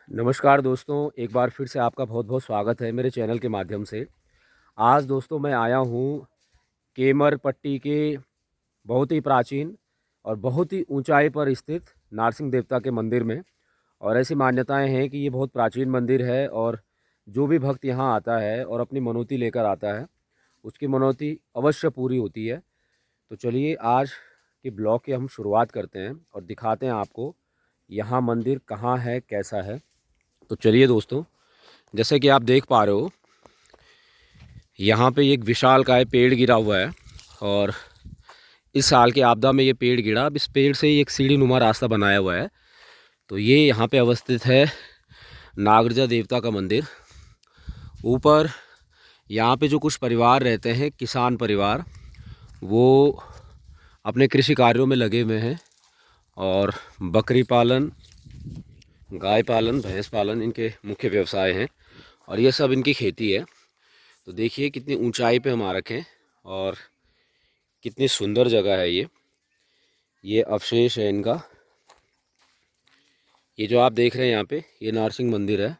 नमस्कार दोस्तों, एक बार फिर से आपका बहुत बहुत स्वागत है मेरे चैनल के माध्यम से। आज दोस्तों मैं आया हूँ केमरपट्टी के बहुत ही प्राचीन और बहुत ही ऊंचाई पर स्थित नारसिंह देवता के मंदिर में। और ऐसी मान्यताएं हैं कि ये बहुत प्राचीन मंदिर है और जो भी भक्त यहाँ आता है और अपनी मनौती लेकर आता है उसकी मनौती अवश्य पूरी होती है। तो चलिए आज के ब्लॉग की हम शुरुआत करते हैं और दिखाते हैं आपको यहाँ मंदिर कहाँ है, कैसा है। तो चलिए दोस्तों, जैसे कि आप देख पा रहे हो यहाँ पे एक विशालकाय पेड़ गिरा हुआ है और इस साल के आपदा में ये पेड़ गिरा। अब इस पेड़ से एक सीढ़ी नुमा रास्ता बनाया हुआ है। तो ये यहाँ पे अवस्थित है नागरजा देवता का मंदिर। ऊपर यहाँ पे जो कुछ परिवार रहते हैं, किसान परिवार, वो अपने कृषि कार्यों में लगे हुए हैं और बकरी पालन, गाय पालन, भैंस पालन इनके मुख्य व्यवसाय हैं और ये सब इनकी खेती है। तो देखिए कितनी ऊंचाई पे हम आ रखे हैं और कितनी सुंदर जगह है ये अवशेष है इनका। ये जो आप देख रहे हैं यहाँ पे, ये नारसिंह मंदिर है।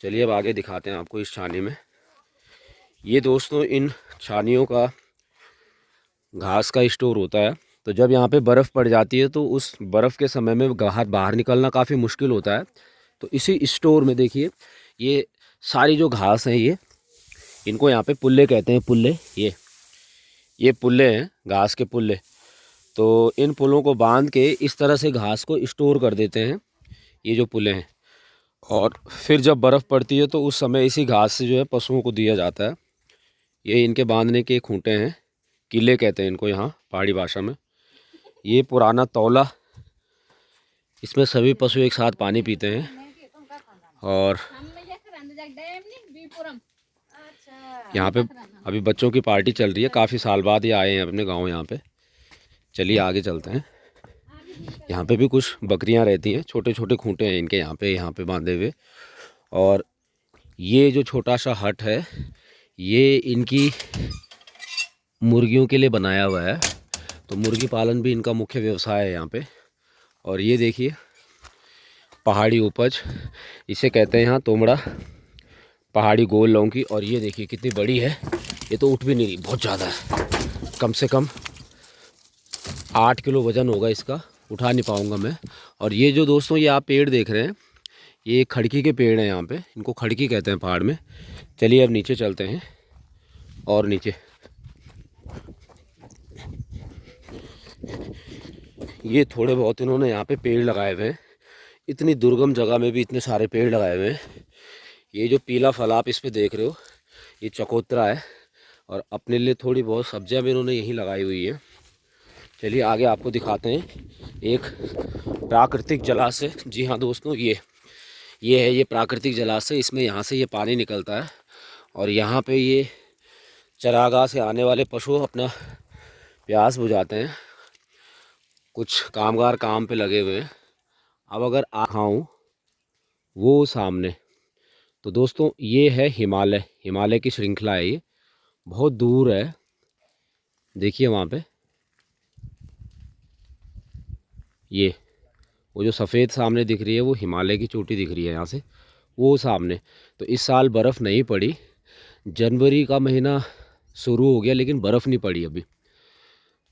चलिए अब आगे दिखाते हैं आपको इस छानी में। ये दोस्तों इन छानियों का घास का स्टोर होता है। तो जब यहाँ पे बर्फ़ पड़ जाती है तो उस बर्फ़ के समय में बाहर निकलना काफ़ी मुश्किल होता है। तो इसी स्टोर में देखिए ये सारी जो घास है, ये इनको यहाँ पे पुल्ले कहते हैं। पुल्ले, ये पुल्ले हैं, घास के पुल्ले। तो इन पुलों को बांध के इस तरह से घास को स्टोर कर देते हैं, ये जो पुल्ले हैं। और फिर जब बर्फ़ पड़ती है तो उस समय इसी घास से जो है पशुओं को दिया जाता है। ये इनके बांधने के खूंटे हैं, किले कहते हैं इनको यहाँ पहाड़ी भाषा में। ये पुराना तौला, इसमें सभी पशु एक साथ पानी पीते हैं। और यहाँ पे अभी बच्चों की पार्टी चल रही है, काफ़ी साल बाद ये आए हैं अपने गांव यहाँ पे। चलिए आगे चलते हैं। यहाँ पे भी कुछ बकरियाँ रहती हैं, छोटे छोटे खूंटे हैं इनके यहाँ पे बांधे हुए। और ये जो छोटा सा हट है, ये इनकी मुर्गियों के लिए बनाया हुआ है। तो मुर्गी पालन भी इनका मुख्य व्यवसाय है यहाँ पे। और ये देखिए पहाड़ी उपज, इसे कहते हैं यहाँ तोमड़ा, पहाड़ी गोल लौकी। और ये देखिए कितनी बड़ी है, ये तो उठ भी नहीं रही, बहुत ज़्यादा है। कम से कम 8 किलो वज़न होगा इसका, उठा नहीं पाऊँगा मैं। और ये जो दोस्तों ये आप पेड़ देख रहे हैं, ये खड़की के पेड़ हैं यहाँ पे, इनको खड़की कहते हैं पहाड़ में। चलिए अब नीचे चलते हैं। और नीचे ये थोड़े बहुत इन्होंने यहाँ पे पेड़ लगाए हुए हैं। इतनी दुर्गम जगह में भी इतने सारे पेड़ लगाए हुए हैं। ये जो पीला फल आप इस पे देख रहे हो, ये चकोतरा है। और अपने लिए थोड़ी बहुत सब्जियां भी इन्होंने यहीं लगाई हुई है। चलिए आगे आपको दिखाते हैं एक प्राकृतिक जलाशय। जी हाँ दोस्तों, ये है, ये प्राकृतिक जलाशय। इसमें यहाँ से ये पानी निकलता है और यहाँ पे ये चरागाह से आने वाले पशु अपना प्यास बुझाते हैं। कुछ कामगार काम पे लगे हुए हैं। अब अगर आऊँ वो सामने, तो दोस्तों ये है हिमालय की श्रृंखला है। ये बहुत दूर है, देखिए वहाँ पे ये वो जो सफ़ेद सामने दिख रही है वो हिमालय की चोटी दिख रही है यहाँ से, वो सामने। तो इस साल बर्फ़ नहीं पड़ी, जनवरी का महीना शुरू हो गया लेकिन बर्फ़ नहीं पड़ी अभी।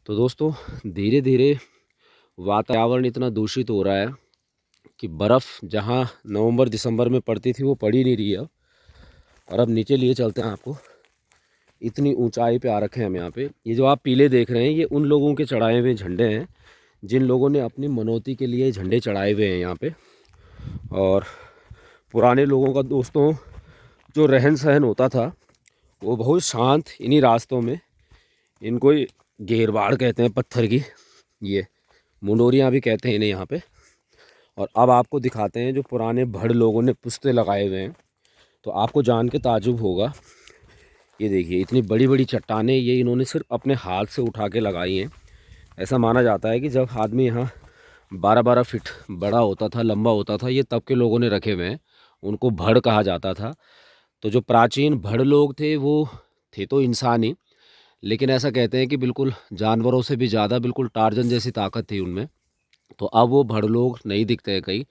तो दोस्तों धीरे धीरे वातावरण इतना दूषित हो रहा है कि बर्फ़ जहाँ नवंबर दिसंबर में पड़ती थी वो पड़ी नहीं रही है अब। और अब नीचे लिए चलते हैं आपको। इतनी ऊंचाई पे आ रखे हैं हम यहाँ पे। ये जो आप पीले देख रहे हैं, ये उन लोगों के चढ़ाए हुए झंडे हैं जिन लोगों ने अपनी मनौती के लिए झंडे चढ़ाए हुए हैं यहाँ पे। और पुराने लोगों का दोस्तों जो रहन सहन होता था वो बहुत शांत इन्हीं रास्तों में। इनको घेरबाड़ कहते हैं पत्थर की, ये मुंडोरियाँ भी कहते हैं इन्हें यहाँ पे। और अब आपको दिखाते हैं जो पुराने भड़ लोगों ने पुस्ते लगाए हुए हैं। तो आपको जान के ताजुब होगा, ये देखिए इतनी बड़ी बड़ी चट्टानें ये इन्होंने सिर्फ अपने हाथ से उठा के लगाई हैं। ऐसा माना जाता है कि जब आदमी यहाँ 12-12 फीट बड़ा होता था, लंबा होता था, ये तब के लोगों ने रखे हुए हैं। उनको भड़ कहा जाता था। तो जो प्राचीन भड़ लोग थे वो थे तो इंसान ही, लेकिन ऐसा कहते हैं कि बिल्कुल जानवरों से भी ज़्यादा बिल्कुल टार्जन जैसी ताकत थी उनमें। तो अब वो भड़ लोग नहीं दिखते हैं कहीं।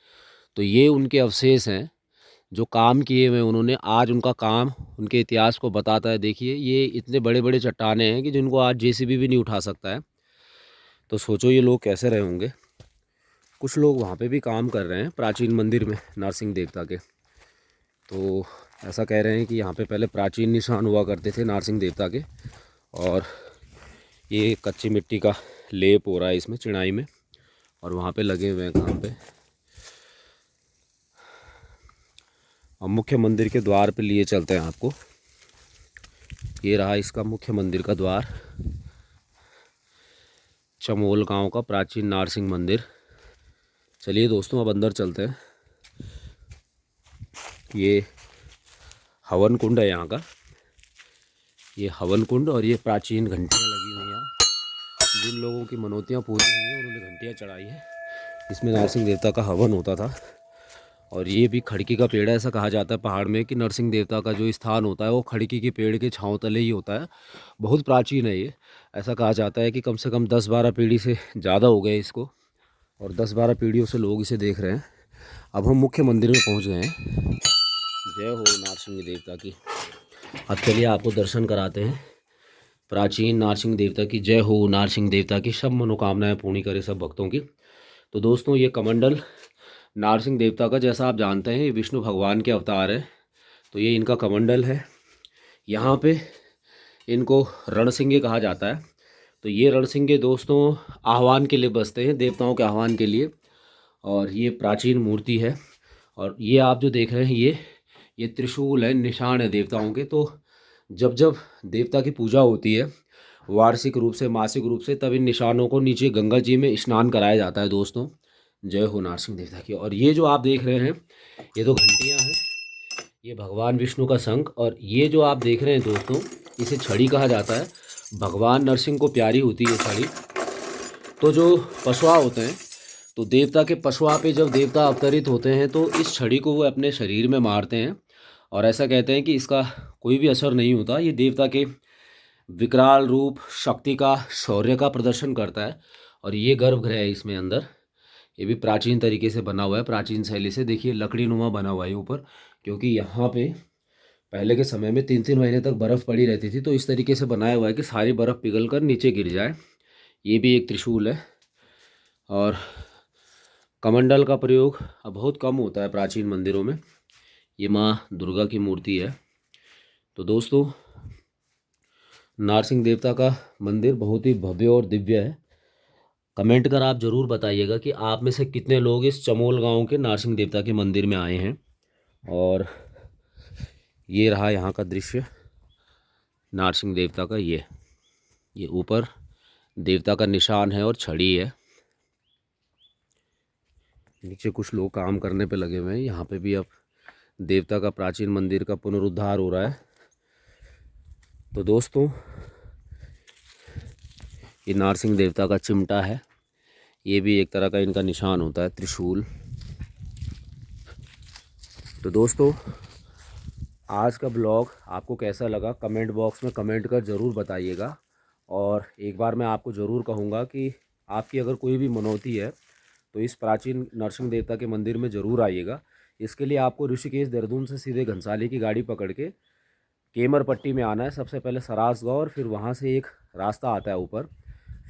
तो ये उनके अवशेष हैं जो काम किए हुए उन्होंने। आज उनका काम उनके इतिहास को बताता है। देखिए ये इतने बड़े बड़े चट्टाने हैं कि जिनको आज जेसीबी भी नहीं उठा सकता है। तो सोचो ये लोग कैसे रहे होंगे। कुछ लोग वहाँ पे भी काम कर रहे हैं प्राचीन मंदिर में नरसिंह देवता के। तो ऐसा कह रहे हैं कि यहाँ पे पहले प्राचीन निशान हुआ करते थे नरसिंह देवता के, और ये कच्ची मिट्टी का लेप हो रहा है इसमें चिनाई में, और वहाँ पे लगे हुए हैं काम पे। अब मुख्य मंदिर के द्वार पे लिए चलते हैं आपको। ये रहा इसका मुख्य मंदिर का द्वार, चमोल गांव का प्राचीन नारसिंह मंदिर। चलिए दोस्तों अब अंदर चलते हैं। ये हवन कुंड है यहाँ का, ये हवन कुंड, और ये प्राचीन घंटियाँ लगी हुई हैं यहाँ। जिन लोगों की मनौतियाँ पूरी हुई हैं उन्होंने घंटियाँ चढ़ाई हैं। इसमें नरसिंह देवता का हवन होता था। और ये भी खड़की का पेड़ है। ऐसा कहा जाता है पहाड़ में कि नरसिंह देवता का जो स्थान होता है वो खड़की के पेड़ के छांव तले ही होता है। बहुत प्राचीन है ये। ऐसा कहा जाता है कि कम से कम 10-12 पीढ़ी से ज़्यादा हो गए इसको, और 10-12 पीढ़ियों से लोग इसे देख रहे हैं। अब हम मुख्य मंदिर में पहुंच गए हैं। जय हो नरसिंह देवता की। अब चलिए आपको दर्शन कराते हैं। प्राचीन नरसिंह देवता की जय हो। नरसिंह देवता की सब मनोकामनाएं पूरी करे सब भक्तों की। तो दोस्तों ये कमंडल नरसिंह देवता का, जैसा आप जानते हैं, ये विष्णु भगवान के अवतार है। तो ये इनका कमंडल है। यहाँ पे इनको रणसिंगे कहा जाता है। तो ये रणसिंगे दोस्तों आह्वान के लिए बसते हैं, देवताओं के आह्वान के लिए। और ये प्राचीन मूर्ति है। और ये आप जो देख रहे हैं ये त्रिशूल है, निशान है देवताओं के। तो जब जब देवता की पूजा होती है वार्षिक रूप से, मासिक रूप से, तब इन निशानों को नीचे गंगा जी में स्नान कराया जाता है दोस्तों। जय हो नरसिंह देवता की। और ये जो आप देख रहे हैं ये तो घंटियाँ हैं, ये भगवान विष्णु का शंख। और ये जो आप देख रहे हैं दोस्तों इसे छड़ी कहा जाता है। भगवान नरसिंह को प्यारी होती है छड़ी। तो जो पशुआ होते हैं, तो देवता के पशुआ पे जब देवता अवतरित होते हैं तो इस छड़ी को वो अपने शरीर में मारते हैं। और ऐसा कहते हैं कि इसका कोई भी असर नहीं होता। ये देवता के विकराल रूप, शक्ति का, शौर्य का प्रदर्शन करता है। और ये गर्भगृह है इसमें अंदर। ये भी प्राचीन तरीके से बना हुआ है, प्राचीन शैली से। देखिए लकड़ी नुमा बना हुआ है ऊपर, क्योंकि यहाँ पे पहले के समय में 3-3 महीने तक बर्फ़ पड़ी रहती थी। तो इस तरीके से बनाया हुआ है कि सारी बर्फ़ पिघल कर नीचे गिर जाए। ये भी एक त्रिशूल है। और कमंडल का प्रयोग अब बहुत कम होता है प्राचीन मंदिरों में। ये माँ दुर्गा की मूर्ति है। तो दोस्तों नरसिंह देवता का मंदिर बहुत ही भव्य और दिव्य है। कमेंट कर आप ज़रूर बताइएगा कि आप में से कितने लोग इस चमोल गांव के नरसिंह देवता के मंदिर में आए हैं। और ये रहा यहाँ का दृश्य नरसिंह देवता का। ये ऊपर देवता का निशान है और छड़ी है। नीचे कुछ लोग काम करने पे लगे हुए हैं। यहाँ पे भी अब देवता का प्राचीन मंदिर का पुनरुद्धार हो रहा है। तो दोस्तों ये नरसिंह देवता का चिमटा है। ये भी एक तरह का इनका निशान होता है, त्रिशूल। तो दोस्तों आज का ब्लॉग आपको कैसा लगा कमेंट बॉक्स में कमेंट कर ज़रूर बताइएगा। और एक बार मैं आपको ज़रूर कहूँगा कि आपकी अगर कोई भी मनौती है तो इस प्राचीन नरसिंह देवता के मंदिर में ज़रूर आइएगा। इसके लिए आपको ऋषिकेश देहरादून से सीधे घनसाली की गाड़ी पकड़ के केमर पट्टी में आना है। सबसे पहले सरास गाँव, और फिर वहाँ से एक रास्ता आता है ऊपर।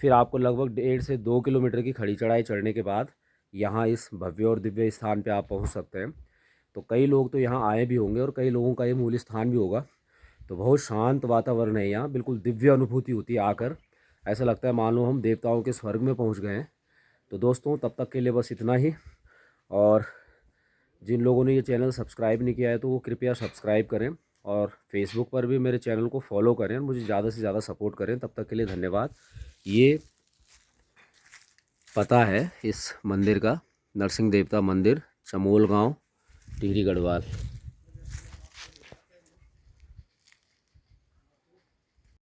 फिर आपको लगभग 1.5 से 2 किलोमीटर की खड़ी चढ़ाई चढ़ने के बाद यहाँ इस भव्य और दिव्य स्थान पे आप पहुँच सकते हैं। तो कई लोग तो यहाँ आए भी होंगे और कई लोगों का ये मूल स्थान भी होगा। तो बहुत शांत वातावरण है यहाँ, बिल्कुल दिव्य अनुभूति होती है आकर। ऐसा लगता है मानो हम देवताओं के स्वर्ग में पहुँच गए हैं। तो दोस्तों तब तक के लिए बस इतना ही। और जिन लोगों ने ये चैनल सब्सक्राइब नहीं किया है तो वो कृपया सब्सक्राइब करें, और फेसबुक पर भी मेरे चैनल को फॉलो करें, मुझे ज़्यादा से ज़्यादा सपोर्ट करें। तब तक के लिए धन्यवाद। ये पता है इस मंदिर का, नरसिंह देवता मंदिर, चमोल गांव, टिहरी गढ़वाल।